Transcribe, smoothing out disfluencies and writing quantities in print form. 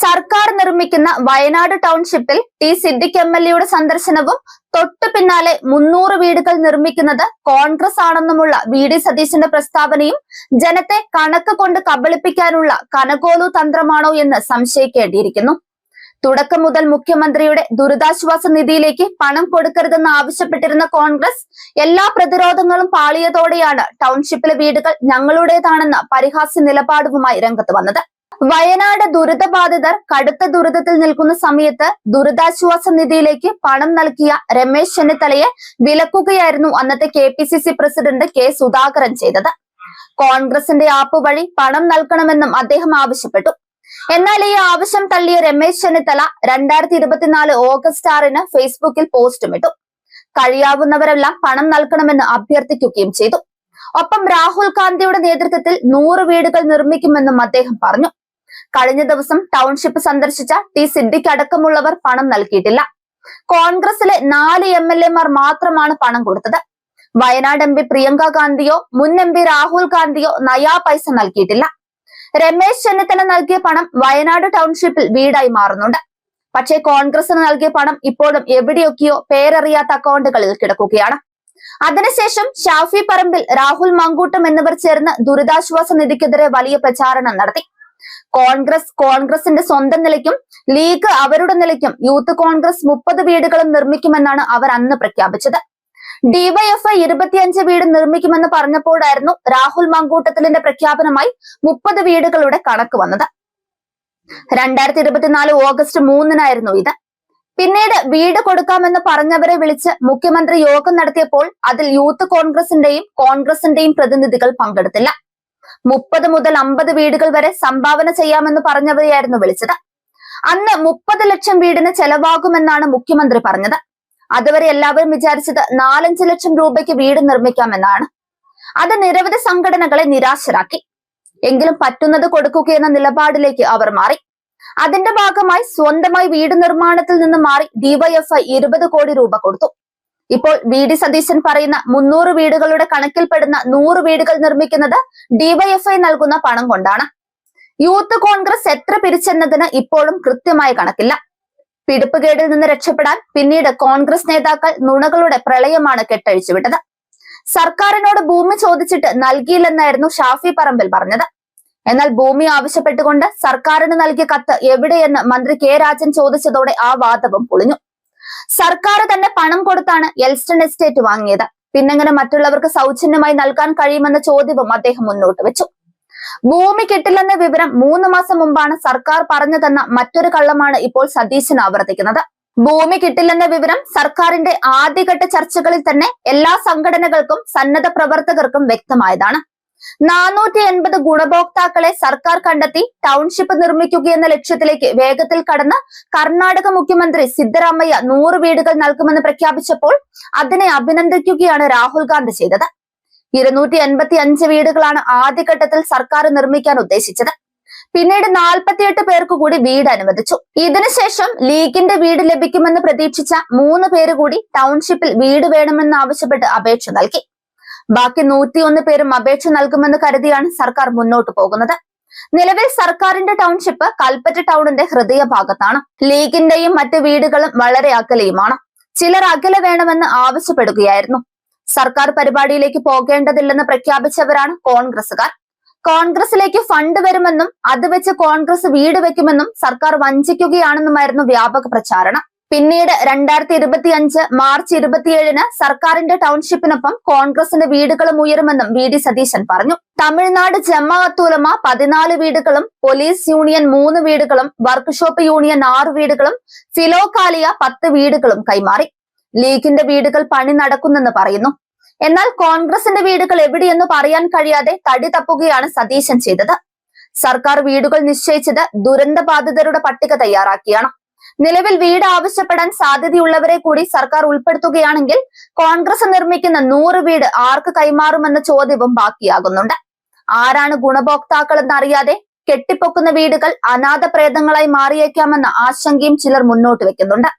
സർക്കാർ നിർമ്മിക്കുന്ന വയനാട് ടൗൺഷിപ്പിൽ ടി സിദ്ദിഖ് എംഎൽഎയുടെ സന്ദർശനവും തൊട്ടു പിന്നാലെ 300 വീടുകൾ നിർമ്മിക്കുന്നത് കോൺഗ്രസ് ആണെന്നുമുള്ള വി.ഡി. സതീശന്റെ പ്രസ്താവനയും ജനത്തെ കണക്ക് കൊണ്ട് കബളിപ്പിക്കാനുള്ള കനകോലു തന്ത്രമാണോ എന്ന് സംശയിക്കേണ്ടിയിരിക്കുന്നു. തുടക്കം മുതൽ മുഖ്യമന്ത്രിയുടെ ദുരിതാശ്വാസ നിധിയിലേക്ക് പണം കൊടുക്കരുതെന്ന് ആവശ്യപ്പെട്ടിരുന്ന കോൺഗ്രസ് എല്ലാ പ്രതിരോധങ്ങളും പാളിയതോടെയാണ് ടൗൺഷിപ്പിലെ വീടുകൾ ഞങ്ങളുടേതാണെന്ന പരിഹാസ്യ നിലപാടുമായി രംഗത്ത് വന്നത്. വയനാട് ദുരിതബാധിതർ കടുത്ത ദുരിതത്തിൽ നിൽക്കുന്ന സമയത്ത് ദുരിതാശ്വാസ നിധിയിലേക്ക് പണം നൽകിയ രമേശ് ചെന്നിത്തലയെ വിലക്കുകയായിരുന്നു അന്നത്തെ KPCC പ്രസിഡന്റ് K. സുധാകരൻ ചെയ്തത്. കോൺഗ്രസിന്റെ ആപ്പ് വഴി പണം നൽകണമെന്നും അദ്ദേഹം ആവശ്യപ്പെട്ടു. എന്നാൽ ഈ ആവശ്യം തള്ളിയ രമേശ് ചെന്നിത്തല 2024 ഓഗസ്റ്റ് 6-ന് ഫേസ്ബുക്കിൽ പോസ്റ്റുമിട്ടു. കഴിയാവുന്നവരെല്ലാം പണം നൽകണമെന്ന് അഭ്യർത്ഥിക്കുകയും ചെയ്തു. ഒപ്പം രാഹുൽ ഗാന്ധിയുടെ നേതൃത്വത്തിൽ 100 വീടുകൾ നിർമ്മിക്കുമെന്നും അദ്ദേഹം പറഞ്ഞു. കഴിഞ്ഞ ദിവസം ടൗൺഷിപ്പ് സന്ദർശിച്ച ടി സിദ്ദിഖ് അടക്കമുള്ളവർ പണം നൽകിയിട്ടില്ല. കോൺഗ്രസിലെ 4 MLA-മാർ മാത്രമാണ് പണം കൊടുത്തത്. വയനാട് MP പ്രിയങ്ക ഗാന്ധിയോ മുൻ MP രാഹുൽ ഗാന്ധിയോ നയാ പൈസ നൽകിയിട്ടില്ല. രമേശ് ചെന്നിത്തല നൽകിയ പണം വയനാട് ടൗൺഷിപ്പിൽ വീടായി മാറുന്നുണ്ട്. പക്ഷേ കോൺഗ്രസിന് നൽകിയ പണം ഇപ്പോഴും എവിടെയൊക്കെയോ പേരറിയാത്ത അക്കൗണ്ടുകളിൽ കിടക്കുകയാണ്. അതിനുശേഷം ഷാഫി പറമ്പിൽ, രാഹുൽ മാങ്കൂട്ടം എന്നിവർ ചേർന്ന് ദുരിതാശ്വാസ നിധിക്കെതിരെ വലിയ പ്രചാരണം നടത്തി. കോൺഗ്രസിന്റെ സ്വന്തം നിലയ്ക്കും ലീഗ് അവരുടെ നിലയ്ക്കും യൂത്ത് കോൺഗ്രസ് 30 വീടുകളും നിർമ്മിക്കുമെന്നാണ് അവർ അന്ന് പ്രഖ്യാപിച്ചത്. DYFI 25 വീട് നിർമ്മിക്കുമെന്ന് പറഞ്ഞപ്പോഴായിരുന്നു രാഹുൽ മാങ്കൂട്ടത്തിലിന്റെ പ്രഖ്യാപനമായി 30 വീടുകളുടെ കണക്ക് വന്നത്. 2024 ഓഗസ്റ്റ് 3-നായിരുന്നു ഇത്. പിന്നീട് വീട് കൊടുക്കാമെന്ന് പറഞ്ഞവരെ വിളിച്ച് മുഖ്യമന്ത്രി യോഗം നടത്തിയപ്പോൾ അതിൽ യൂത്ത് കോൺഗ്രസിന്റെയും പ്രതിനിധികൾ പങ്കെടുത്തില്ല. 30 മുതൽ 50 വീടുകൾ വരെ സംഭാവന ചെയ്യാമെന്ന് പറഞ്ഞവരെയായിരുന്നു വിളിച്ചത്. അന്ന് 30 ലക്ഷം വീടിന് ചെലവാകുമെന്നാണ് മുഖ്യമന്ത്രി പറഞ്ഞത്. അതുവരെ എല്ലാവരും വിചാരിച്ചത് 4-5 ലക്ഷം രൂപയ്ക്ക് വീട് നിർമ്മിക്കാമെന്നാണ്. അത് നിരവധി സംഘടനകളെ നിരാശരാക്കി. എങ്കിലും പറ്റുന്നത് കൊടുക്കുകയെന്ന നിലപാടിലേക്ക് അവർ മാറി. അതിന്റെ ഭാഗമായി സ്വന്തമായി വീട് നിർമ്മാണത്തിൽ നിന്ന് മാറി DYFI 20 കോടി രൂപ കൊടുത്തു. ഇപ്പോൾ വി.ഡി. സതീശൻ പറയുന്ന 300 വീടുകളുടെ കണക്കിൽപ്പെടുന്ന 100 വീടുകൾ നിർമ്മിക്കുന്നത് DYFI നൽകുന്ന പണം കൊണ്ടാണ്. യൂത്ത് കോൺഗ്രസ് എത്ര പിരിച്ചെന്നതിന് ഇപ്പോഴും കൃത്യമായ കണക്കില്ല. പിടിപ്പുകേടിൽ നിന്ന് രക്ഷപ്പെടാൻ പിന്നീട് കോൺഗ്രസ് നേതാക്കൾ നുണകളുടെ പ്രളയമാണ് കെട്ടഴിച്ചുവിട്ടത്. സർക്കാരിനോട് ഭൂമി ചോദിച്ചിട്ട് നൽകിയില്ലെന്നായിരുന്നു ഷാഫി പറമ്പിൽ പറഞ്ഞത്. എന്നാൽ ഭൂമി ആവശ്യപ്പെട്ടുകൊണ്ട് സർക്കാരിന് നൽകിയ കത്ത് എവിടെയെന്ന് മന്ത്രി K. രാജൻ ചോദിച്ചതോടെ ആ വാദവും പൊളിഞ്ഞു. സർക്കാർ തന്നെ പണം കൊടുത്താണ് എൽസ്റ്റൺ എസ്റ്റേറ്റ് വാങ്ങിയത്. പിന്നെങ്ങനെ മറ്റുള്ളവർക്ക് സൗജന്യമായി നൽകാൻ കഴിയുമെന്ന ചോദ്യവും അദ്ദേഹം മുന്നോട്ട് വെച്ചു. ഭൂമി കിട്ടില്ലെന്ന വിവരം 3 മാസം മുമ്പാണ് സർക്കാർ പറഞ്ഞതെന്ന മറ്റൊരു കള്ളമാണ് ഇപ്പോൾ സതീശൻ ആവർത്തിക്കുന്നത്. ഭൂമി കിട്ടില്ലെന്ന വിവരം സർക്കാരിന്റെ ആദ്യഘട്ട ചർച്ചകളിൽ തന്നെ എല്ലാ സംഘടനകൾക്കും സന്നദ്ധ പ്രവർത്തകർക്കും വ്യക്തമായതാണ്. 480 ഗുണഭോക്താക്കളെ സർക്കാർ കണ്ടെത്തി ടൗൺഷിപ്പ് നിർമ്മിക്കുകയെന്ന ലക്ഷ്യത്തിലേക്ക് വേഗത്തിൽ കടന്ന് കർണാടക മുഖ്യമന്ത്രി സിദ്ധരാമയ്യ 100 വീടുകൾ നൽകുമെന്ന് പ്രഖ്യാപിച്ചപ്പോൾ അതിനെ അഭിനന്ദിക്കുകയാണ് രാഹുൽ ഗാന്ധി ചെയ്തത്. 285 വീടുകളാണ് ആദ്യഘട്ടത്തിൽ സർക്കാർ നിർമ്മിക്കാൻ ഉദ്ദേശിച്ചത്. പിന്നീട് 48 പേർക്ക് കൂടി വീട് അനുവദിച്ചു. ഇതിനുശേഷം ലീഗിന്റെ വീട് ലഭിക്കുമെന്ന് പ്രതീക്ഷിച്ച 3 പേര് കൂടി ടൗൺഷിപ്പിൽ വീട് വേണമെന്ന് ആവശ്യപ്പെട്ട് അപേക്ഷ നൽകി. ബാക്കി 101 പേരും അപേക്ഷ നൽകുമെന്ന് കരുതിയാണ് സർക്കാർ മുന്നോട്ട് പോകുന്നത്. നിലവിൽ സർക്കാരിന്റെ ടൗൺഷിപ്പ് കൽപ്പറ്റ ടൗണിന്റെ ഹൃദയഭാഗത്താണ്. ലീഗിന്റെയും മറ്റ് വീടുകളും വളരെ അകലെയുമാണ്. ചിലർ അകലെ വേണമെന്ന് ആവശ്യപ്പെടുകയായിരുന്നു. സർക്കാർ പരിപാടിയിലേക്ക് പോകേണ്ടതില്ലെന്ന് പ്രഖ്യാപിച്ചവരാണ് കോൺഗ്രസുകാർ. കോൺഗ്രസിലേക്ക് ഫണ്ട് വരുമെന്നും അത് വെച്ച് കോൺഗ്രസ് വീട് വെക്കുമെന്നും സർക്കാർ വഞ്ചിക്കുകയാണെന്നുമായിരുന്നു വ്യാപക പ്രചാരണം. പിന്നീട് 2025 മാർച്ച് 27-ന് സർക്കാരിന്റെ ടൗൺഷിപ്പിനൊപ്പം കോൺഗ്രസിന്റെ വീടുകളും ഉയരുമെന്നും വി.ഡി. സതീശൻ പറഞ്ഞു. തമിഴ്നാട് ജമാഅത്ത് ഉലമ 14 വീടുകളും, പോലീസ് യൂണിയൻ 3 വീടുകളും, വർക്ക്ഷോപ്പ് യൂണിയൻ 6 വീടുകളും, ഫിലോകാലിയ 10 വീടുകളും കൈമാറി. ലീഗിന്റെ വീടുകൾ പണി നടക്കുന്നെന്ന് പറയുന്നു. എന്നാൽ കോൺഗ്രസിന്റെ വീടുകൾ എവിടെയെന്ന് പറയാൻ കഴിയാതെ തടി തപ്പുകയാണ് സതീശൻ ചെയ്തത്. സർക്കാർ വീടുകൾ നിശ്ചയിച്ചത് ദുരന്ത ബാധിതരുടെ പട്ടിക തയ്യാറാക്കിയാണ്. നിലവിൽ വീട് ആവശ്യപ്പെടാൻ സാധ്യതയുള്ളവരെ കൂടി സർക്കാർ ഉൾപ്പെടുത്തുകയാണെങ്കിൽ കോൺഗ്രസ് നിർമ്മിക്കുന്ന 100 വീട് ആർക്ക് കൈമാറുമെന്ന ചോദ്യവും ബാക്കിയാകുന്നുണ്ട്. ആരാണ് ഗുണഭോക്താക്കൾ എന്നറിയാതെ കെട്ടിപ്പൊക്കുന്ന വീടുകൾ അനാഥ പ്രേതങ്ങളായി മാറിയേക്കാമെന്ന ആശങ്കയും ചിലർ മുന്നോട്ട് വെക്കുന്നുണ്ട്.